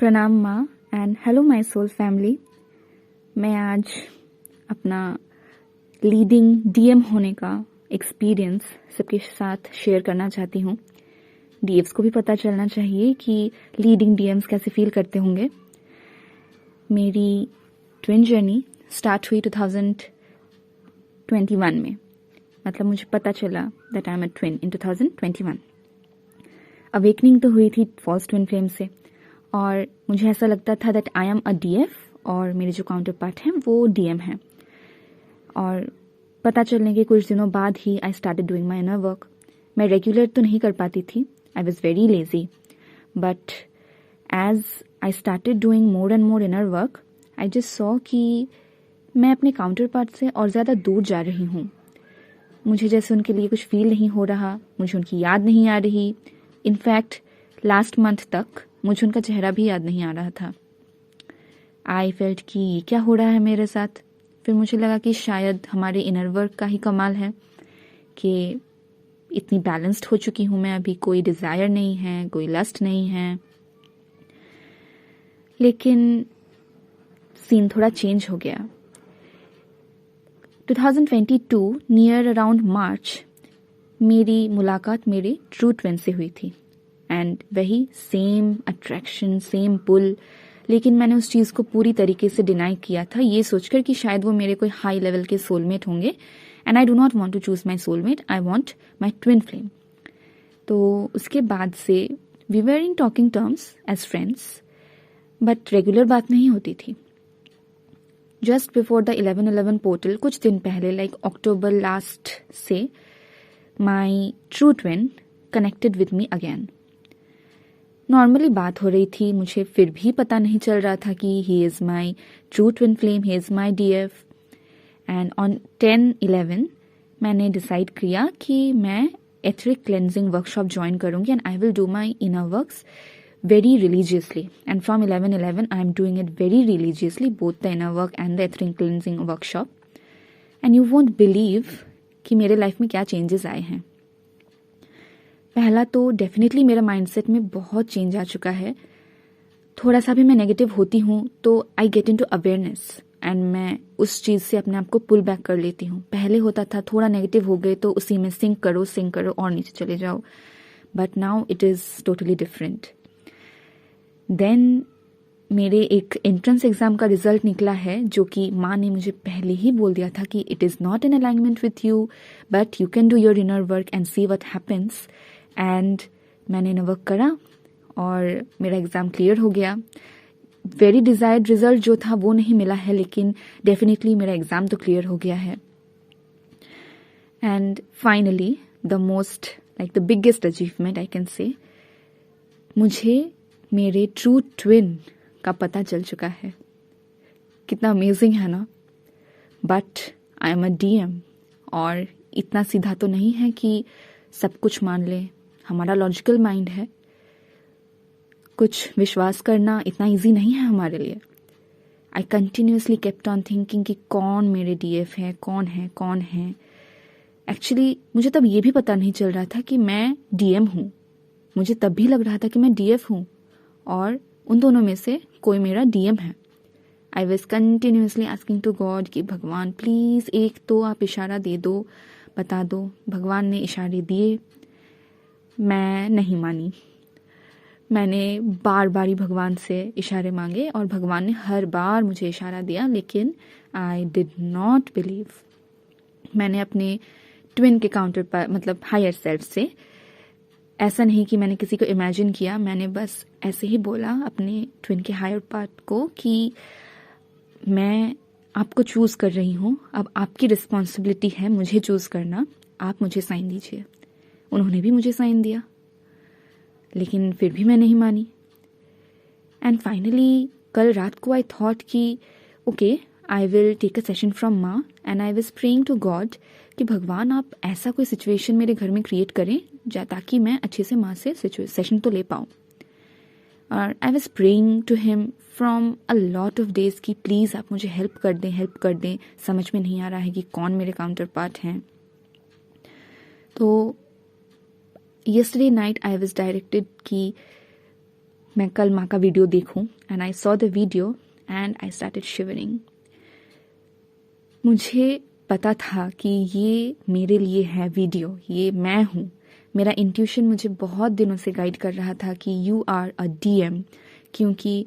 प्रणाम माँ and hello my soul family. मैं आज अपना लीडिंग डीएम होने का एक्सपीरियंस सबके साथ शेयर करना चाहती हूँ। डीएफ्स को भी पता चलना चाहिए कि लीडिंग डीएम्स कैसे फील करते होंगे। मेरी ट्विन जर्नी स्टार्ट हुई 2021 में, मतलब मुझे पता चला that I am a twin in 2021। Awakening तो हुई थी फॉल्स ट्विन फ्लेम से, और मुझे ऐसा लगता था that I am a DF और मेरे जो काउंटर पार्ट हैं वो डीएम हैं। और पता चलने के कुछ दिनों बाद ही I started doing my inner work. मैं रेगुलर तो नहीं कर पाती थी, I was very lazy, but as I started doing more and more inner work I just saw कि मैं अपने काउंटर पार्ट से और ज़्यादा दूर जा रही हूँ। मुझे जैसे उनके लिए कुछ फील नहीं हो रहा, मुझे उनकी याद नहीं आ रही। इनफैक्ट लास्ट मंथ तक मुझे उनका चेहरा भी याद नहीं आ रहा था। आई फेल्ट कि ये क्या हो रहा है मेरे साथ। फिर मुझे लगा कि शायद हमारे इनर वर्क का ही कमाल है कि इतनी बैलेंस्ड हो चुकी हूँ मैं अभी, कोई डिज़ायर नहीं है, कोई लस्ट नहीं है। लेकिन सीन थोड़ा चेंज हो गया। 2022 नियर अराउंड मार्च मेरी मुलाकात मेरे ट्रू ट्विन से हुई थी, एंड वही सेम अट्रैक्शन, सेम पुल। लेकिन मैंने उस चीज़ को पूरी तरीके से डिनाई किया था, ये सोचकर कि शायद वो मेरे कोई हाई लेवल के सोलमेट होंगे, and I do not want to choose my soulmate, I want my twin flame. तो उसके बाद से we were in talking terms as friends, but regular बात नहीं होती थी। जस्ट बिफोर द 11/11 पोर्टल कुछ दिन पहले, लाइक अक्टूबर लास्ट से, my true twin connected with me again. Normally बात हो रही थी, मुझे फिर भी पता नहीं चल रहा था कि he is my true twin flame, he is my DF. And on 10/11 मैंने डिसाइड किया कि मैं एथरिक क्लेंजिंग वर्कशॉप ज्वाइन करूंगी, and I will do my inner works very religiously. And from 11/11 I am doing it very religiously, both the inner work and the etheric cleansing workshop. And you won't believe कि मेरे life में क्या changes आए हैं। पहला तो definitely मेरा mindset में बहुत चेंज आ चुका है। थोड़ा सा भी मैं नेगेटिव होती हूँ तो I get into awareness, and मैं उस चीज़ से अपने आप को पुल बैक कर लेती हूँ। पहले होता था थोड़ा नेगेटिव हो गए तो उसी में सिंक करो और नीचे चले जाओ, but now it is totally different. Then मेरे एक एंट्रेंस एग्ज़ाम का रिजल्ट निकला है, जो कि माँ ने मुझे पहले ही बोल दिया था कि it is not in alignment with you, but you can do your inner work and see what happens. And मैंने इनर वर्क करा और मेरा एग्ज़ाम क्लियर हो गया। वेरी डिज़ायर्ड रिजल्ट जो था वो नहीं मिला है, लेकिन डेफिनेटली मेरा एग्ज़ाम तो क्लियर हो गया है। And finally the most, like the biggest achievement I can से, मुझे मेरे ट्रू ट्विन का पता चल चुका है। कितना अमेजिंग है ना। But I am a DM, और इतना सीधा तो नहीं है कि सब कुछ मान ले। हमारा लॉजिकल माइंड है, कुछ विश्वास करना इतना इजी नहीं है हमारे लिए। आई कंटिन्यूसली केप्ट ऑन थिंकिंग कि कौन मेरे डीएफ है, कौन है। एक्चुअली मुझे तब ये भी पता नहीं चल रहा था कि मैं डीएम हूँ। मुझे तब भी लग रहा था कि मैं डीएफ हूँ, और उन दोनों में से कोई मेरा डीएम है। I was continuously asking to God कि भगवान प्लीज़ एक तो आप इशारा दे दो, बता दो। भगवान ने इशारे दिए, मैं नहीं मानी। मैंने बार बार ही भगवान से इशारे मांगे और भगवान ने हर बार मुझे इशारा दिया, लेकिन आई डिड नॉट बिलीव। मैंने अपने ट्विन के काउंटर पर, मतलब हायर सेल्फ से, ऐसा नहीं कि मैंने किसी को इमेजिन किया, मैंने बस ऐसे ही बोला अपने ट्विन के हायर पार्ट को कि मैं आपको चूज़ कर रही हूँ, अब आपकी रिस्पॉन्सिबिलिटी है मुझे चूज़ करना, आप मुझे साइन दीजिए। उन्होंने भी मुझे साइन दिया, लेकिन फिर भी मैं नहीं मानी। एंड फाइनली कल रात को आई थॉट कि okay, I will take a session from Maa, and I was praying to God कि भगवान आप ऐसा कोई सिचुएशन मेरे घर में क्रिएट करें ताकि मैं अच्छे से माँ से सेशन तो ले पाऊँ। और I was praying to him from a lot of days कि प्लीज़ आप मुझे हेल्प कर दें। समझ में नहीं आ रहा है कि कौन मेरे काउंटर पार्ट हैं। तो yesterday night I was directed कि मैं कल माँ का वीडियो देखूं, and I saw the video and I started shivering. मुझे पता था कि ये मेरे लिए है वीडियो, ये मैं हूँ। मेरा इंट्यूशन मुझे बहुत दिनों से गाइड कर रहा था कि यू आर अ डीएम, क्योंकि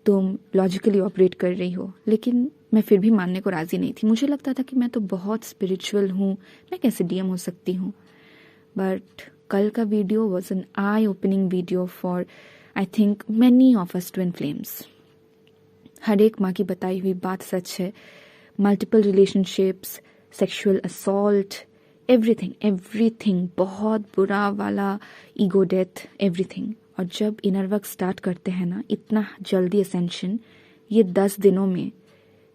तुम लॉजिकली ऑपरेट कर रही हो। लेकिन मैं फिर भी मानने को राज़ी नहीं थी। मुझे लगता था कि मैं तो बहुत स्पिरिचुअल हूँ, मैं कैसे डीएम हो सकती हूँ। बट कल का video was an eye opening video for I think many of us twin flames. हर एक माँ की बताई हुई बात सच है। Multiple relationships, sexual assault, everything, बहुत बुरा वाला ईगो डेथ, एवरीथिंग। और जब इनर वर्क स्टार्ट करते हैं ना, इतना जल्दी असेंशन, ये 10 दिनों में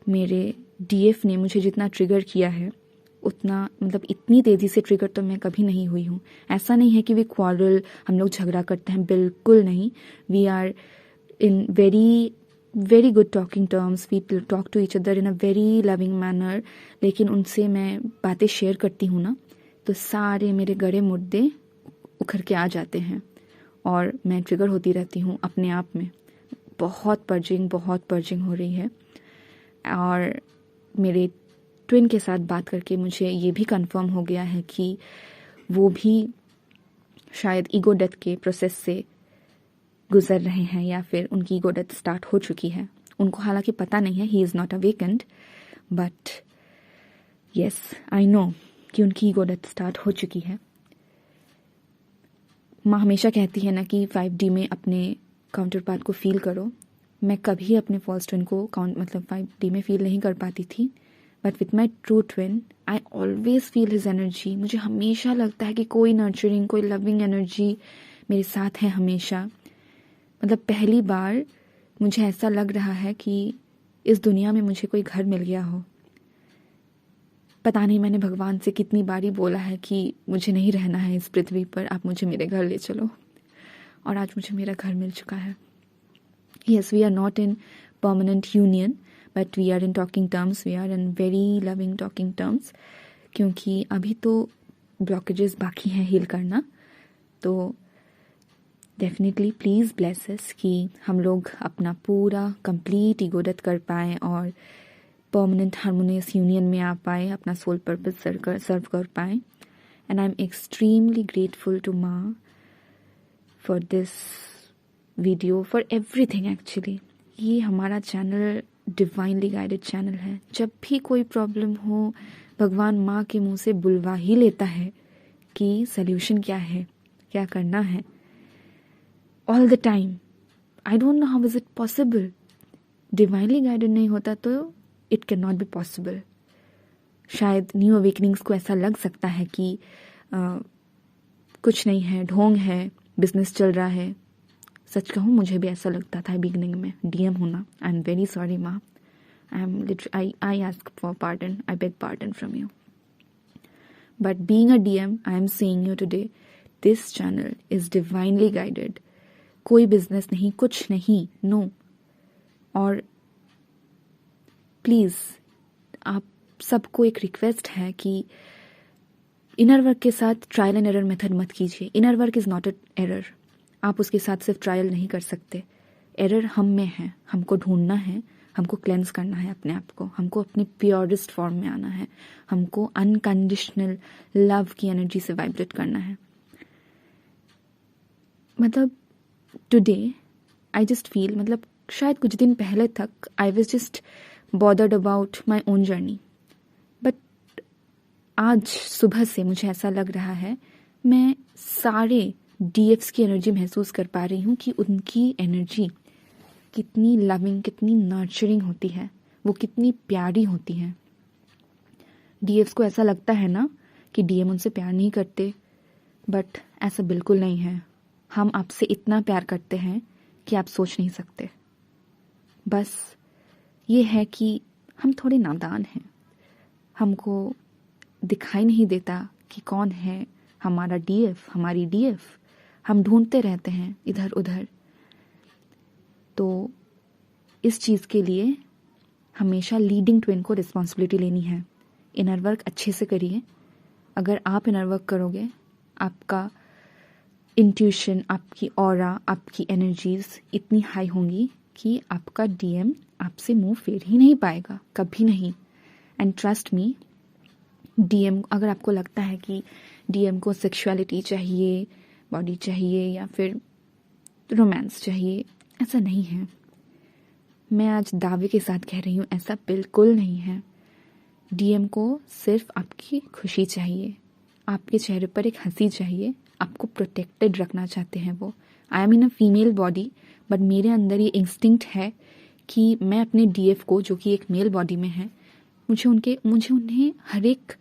मेरे डीएफ ने मुझे जितना ट्रिगर किया है, उतना मतलब इतनी तेज़ी से ट्रिगर तो मैं कभी नहीं हुई हूँ। ऐसा नहीं है कि वी क्वारल, हम लोग झगड़ा करते हैं, बिल्कुल नहीं। We are in very good talking terms, we talk to each other in a very loving manner. लेकिन उनसे मैं बातें शेयर करती हूँ ना, तो सारे मेरे गड़े मुद्दे उखड़ के आ जाते हैं और मैं ट्रिगर होती रहती हूँ अपने आप में। बहुत पर्जिंग हो रही है। और मेरे ट्विन के साथ बात करके मुझे ये भी कंफर्म हो गया है कि वो भी शायद ईगो डेथ के प्रोसेस से गुजर रहे हैं, या फिर उनकी ईगो डेथ स्टार्ट हो चुकी है। उनको हालांकि पता नहीं है, he is not awakened, but yes I know कि उनकी ईगो डेथ स्टार्ट हो चुकी है। माँ हमेशा कहती है ना कि 5D में अपने काउंटर पार्ट को फील करो। मैं कभी अपने फर्स्ट ट्विन को 5D में फील नहीं कर पाती थी, but with my true twin I always feel his energy. मुझे हमेशा लगता है कि कोई नर्चरिंग, कोई लविंग एनर्जी मेरे साथ है हमेशा। मतलब पहली बार मुझे ऐसा लग रहा है कि इस दुनिया में मुझे कोई घर मिल गया हो। पता नहीं मैंने भगवान से कितनी बारी बोला है कि मुझे नहीं रहना है इस पृथ्वी पर, आप मुझे मेरे घर ले चलो, और आज मुझे मेरा घर मिल चुका है। Yes, we are not in permanent union, but we are in talking terms. We are in very loving talking terms. क्योंकि अभी तो ब्लॉकेजेस बाकी हैं हील करना। तो डेफिनेटली प्लीज़ ब्लेस अस कि हम लोग अपना पूरा कंप्लीट ईगो डेथ कर पाएँ और परमानेंट हार्मोनियस यूनियन में आ पाए, अपना सोल पर्पस सर्व कर पाएँ। And I am extremely grateful to Maa for this video, for everything. Actually ये हमारा चैनल डिवाइनली गाइडेड चैनल है। जब भी कोई प्रॉब्लम हो, भगवान माँ के मुंह से बुलवा ही लेता है कि सल्यूशन क्या है, क्या करना है। All the time. I don't know how is it possible. Divinely guided नहीं होता तो it can not be possible. शायद न्यू अवेकनिंग्स को ऐसा लग सकता है कि कुछ नहीं है, ढोंग है, बिजनेस चल रहा है। सच कहूँ मुझे भी ऐसा लगता था बिगिनिंग में, डीएम होना। आई एम वेरी सॉरी माँ, I ask for pardon, I beg pardon from you. But being a DM, I am saying you today, this channel is divinely guided. कोई बिजनेस नहीं, कुछ नहीं, नो। और please आप सबको एक रिक्वेस्ट है कि इनर वर्क के साथ ट्रायल एंड एरर मेथड मत कीजिए। Inner work is not a error. आप उसके साथ सिर्फ ट्रायल नहीं कर सकते। एरर हम में है, हमको ढूंढना है, हमको क्लेंस करना है अपने आप को, हमको अपनी प्योरेस्ट फॉर्म में आना है, हमको अनकंडीशनल लव की एनर्जी से वाइब्रेट करना है। मतलब टुडे आई जस्ट फील, मतलब शायद कुछ दिन पहले तक I was just bothered about my own journey, but आज सुबह से मुझे ऐसा लग रहा है मैं सारे डीएफ्स की एनर्जी महसूस कर पा रही हूँ कि उनकी एनर्जी कितनी लविंग, कितनी नर्चरिंग होती है, वो कितनी प्यारी होती है। डीएफ्स को ऐसा लगता है ना कि डीएम उनसे प्यार नहीं करते, बट ऐसा बिल्कुल नहीं है। हम आपसे इतना प्यार करते हैं कि आप सोच नहीं सकते। बस ये है कि हम थोड़े नादान हैं, हमको दिखाई नहीं देता कि कौन है हमारा डीएफ, हमारी डीएफ। हम ढूंढते रहते हैं इधर उधर। तो इस चीज़ के लिए हमेशा लीडिंग ट्विन को रिस्पॉन्सिबिलिटी लेनी है। इनर वर्क अच्छे से करिए। अगर आप इनर वर्क करोगे, आपका इंट्यूशन, आपकी ऑरा, आपकी एनर्जीज इतनी हाई होंगी कि आपका डीएम आपसे मुंह फेर ही नहीं पाएगा, कभी नहीं। एंड ट्रस्ट मी, डीएम, अगर आपको लगता है कि डीएम को सेक्सुअलिटी चाहिए, बॉडी चाहिए या फिर रोमांस चाहिए, ऐसा नहीं है। मैं आज दावे के साथ कह रही हूँ, ऐसा बिल्कुल नहीं है। डीएम को सिर्फ आपकी खुशी चाहिए, आपके चेहरे पर एक हंसी चाहिए, आपको प्रोटेक्टेड रखना चाहते हैं वो। I am in a female body, but मेरे अंदर ये इंस्टिंक्ट है कि मैं अपने डीएफ को, जो कि एक मेल बॉडी में है, मुझे उन्हें हर एक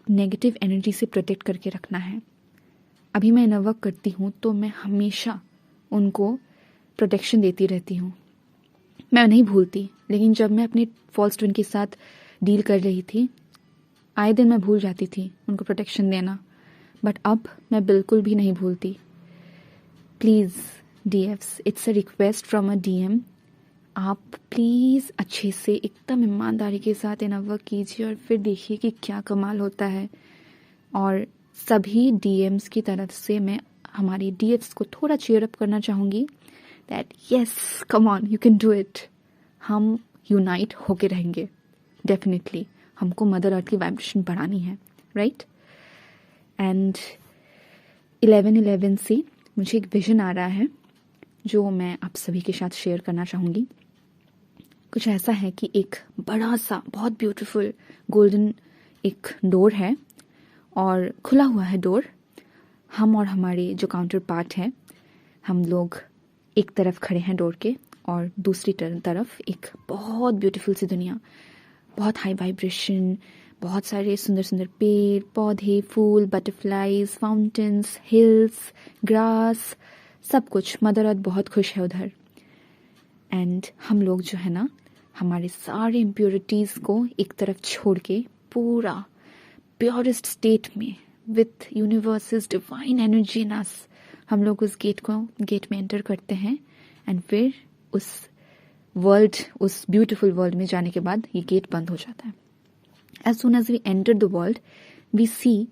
नेगेटिव एनर्जी से प्रोटेक्ट करके रखना है। अभी मैं इनर वर्क करती हूँ तो मैं हमेशा उनको प्रोटेक्शन देती रहती हूँ, मैं नहीं भूलती। लेकिन जब मैं अपने फॉल्स ट्विन के साथ डील कर रही थी, आए दिन मैं भूल जाती थी उनको प्रोटेक्शन देना, बट अब मैं बिल्कुल भी नहीं भूलती। Please DFs, it's a request from a DM, आप प्लीज़ अच्छे से एकदम ईमानदारी के साथ इनर वर्क कीजिए और फिर देखिए कि क्या कमाल होता है। और सभी डीएम्स की तरफ से मैं हमारी डीएफ्स को थोड़ा चीयर अप करना चाहूँगी that yes, come on, you can do it. हम यूनाइट होके रहेंगे डेफिनेटली। हमको मदर अर्थ की वाइब्रेशन बढ़ानी है, राइट? एंड 11/11 से मुझे एक विजन आ रहा है जो मैं आप सभी के साथ शेयर करना चाहूँगी। कुछ ऐसा है कि एक बड़ा सा बहुत ब्यूटीफुल गोल्डन एक डोर है और खुला हुआ है डोर। हम और हमारे जो काउंटर पार्ट है, हम लोग एक तरफ खड़े हैं डोर के और दूसरी तरफ एक बहुत ब्यूटीफुल सी दुनिया, बहुत हाई वाइब्रेशन, बहुत सारे सुंदर सुंदर पेड़ पौधे, फूल, बटरफ्लाईज, फाउंटेन्स, हिल्स, ग्रास, सब कुछ। मदर अर्थ बहुत खुश है उधर। एंड हम लोग जो है ना, हमारे सारे इम्प्योरिटीज़ को एक तरफ छोड़ के पूरा प्योरेस्ट स्टेट में with universes divine energy in us, हम लोग उस गेट में एंटर करते हैं। एंड फिर उस वर्ल्ड, उस ब्यूटीफुल वर्ल्ड में जाने के बाद ये गेट बंद हो जाता है। As soon as we enter the world, we see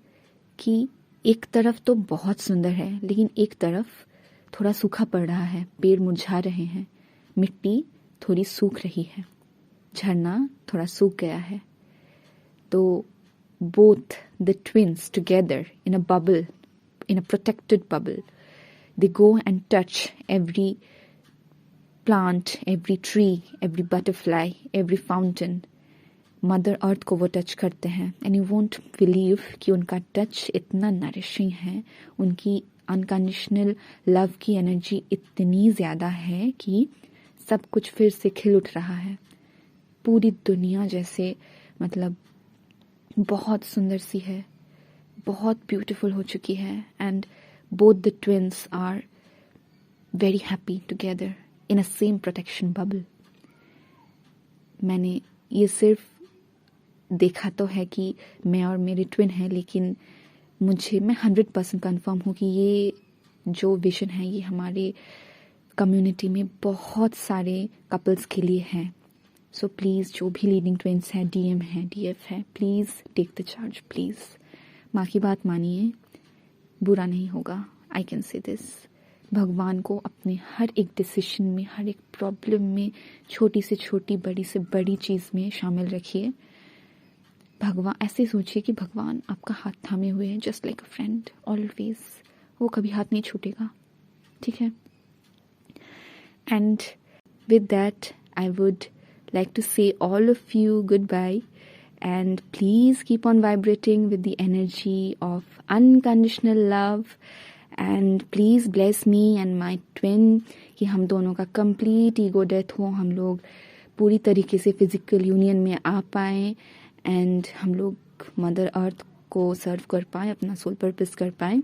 कि एक तरफ तो बहुत सुंदर है, लेकिन एक तरफ थोड़ा सूखा पड़ रहा है, पेड़ मुरझा रहे हैं, मिट्टी थोड़ी सूख रही है, झरना थोड़ा सूख गया है। तो both the twins together in a bubble, in a protected bubble, they go and touch every plant, every tree, every butterfly, every fountain. Mother earth को वो टच करते हैं एंड यू वोंट बिलीव कि उनका टच इतना nourishing है, उनकी unconditional love की एनर्जी इतनी ज़्यादा है कि सब कुछ फिर से खिल उठ रहा है। पूरी दुनिया जैसे मतलब बहुत सुंदर सी है, बहुत ब्यूटीफुल हो चुकी है। And both the twins are very happy together in a same protection bubble. मैंने ये सिर्फ देखा तो है कि मैं और मेरे ट्विन हैं, लेकिन मैं 100% कन्फर्म हूँ कि ये जो विजन है ये हमारे कम्युनिटी में बहुत सारे कपल्स के लिए है। सो प्लीज़, जो भी लीडिंग ट्विंस हैं, डीएम है, डीएफ है, please take the charge, please. माँ की बात मानिए, बुरा नहीं होगा। I can say this. भगवान को अपने हर एक डिसीजन में, हर एक प्रॉब्लम में, छोटी से छोटी, बड़ी से बड़ी चीज़ में शामिल रखिए। भगवान, ऐसे सोचिए कि भगवान आपका हाथ थामे हुए हैं, जस्ट लाइक अ फ्रेंड ऑलवेज। वो कभी हाथ नहीं छूटेगा, ठीक है? And with that I would like to say all of you goodbye, and please keep on vibrating with the energy of unconditional love, and please bless me and my twin कि हम दोनों का complete ego death हो, हम लोग पूरी तरीके से physical union में आ पाएँ and हम लोग मदर अर्थ को सर्व कर पाएँ, अपना सोल पर्पस कर पाएँ।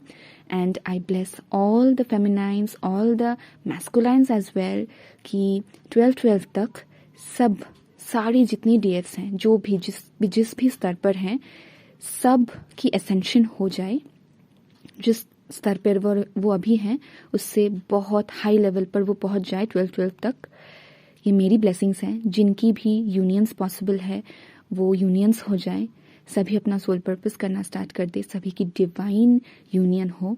And I bless all the feminines, all the masculines as well कि 12 तक सब सारी जितनी डीएफ्स हैं, जो भी जिस भी स्तर पर हैं, सब की एसेंशन हो जाए। जिस स्तर पर वो अभी हैं उससे बहुत हाई लेवल पर वो पहुंच जाए 12 तक। ये मेरी ब्लेसिंग्स हैं। जिनकी भी यूनियंस पॉसिबल है वो यूनियंस हो जाए, सभी अपना सोल पर्पस करना स्टार्ट कर दे, सभी की डिवाइन यूनियन हो।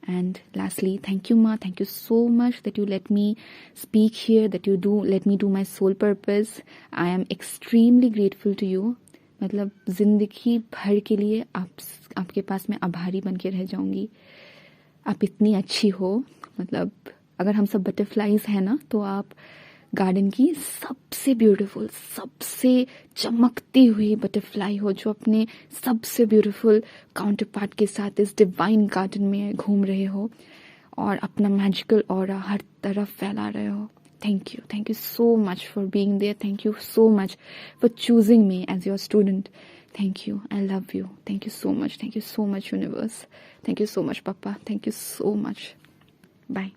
And lastly, thank you, Ma. Thank you so much that you let me speak here, that you let me do my sole purpose. I am extremely grateful to you. मतलब जिंदगी भर के लिए आपके पास मैं आभारी बन के रह जाऊंगी. आप इतनी अच्छी हो. मतलब अगर हम सब बटरफ्लाईज हैं ना, तो आप गार्डन की सबसे ब्यूटीफुल, सबसे चमकती हुई बटरफ्लाई हो, जो अपने सबसे ब्यूटीफुल काउंटर पार्ट के साथ इस डिवाइन गार्डन में घूम रहे हो और अपना मैजिकल ऑरा हर तरफ फैला रहे हो. Thank you so much for being there. Thank you so much for choosing me as your student. Thank you. I love you. Thank you so much. Thank you so much, universe. Thank you so much, Papa. Thank you so much. Bye.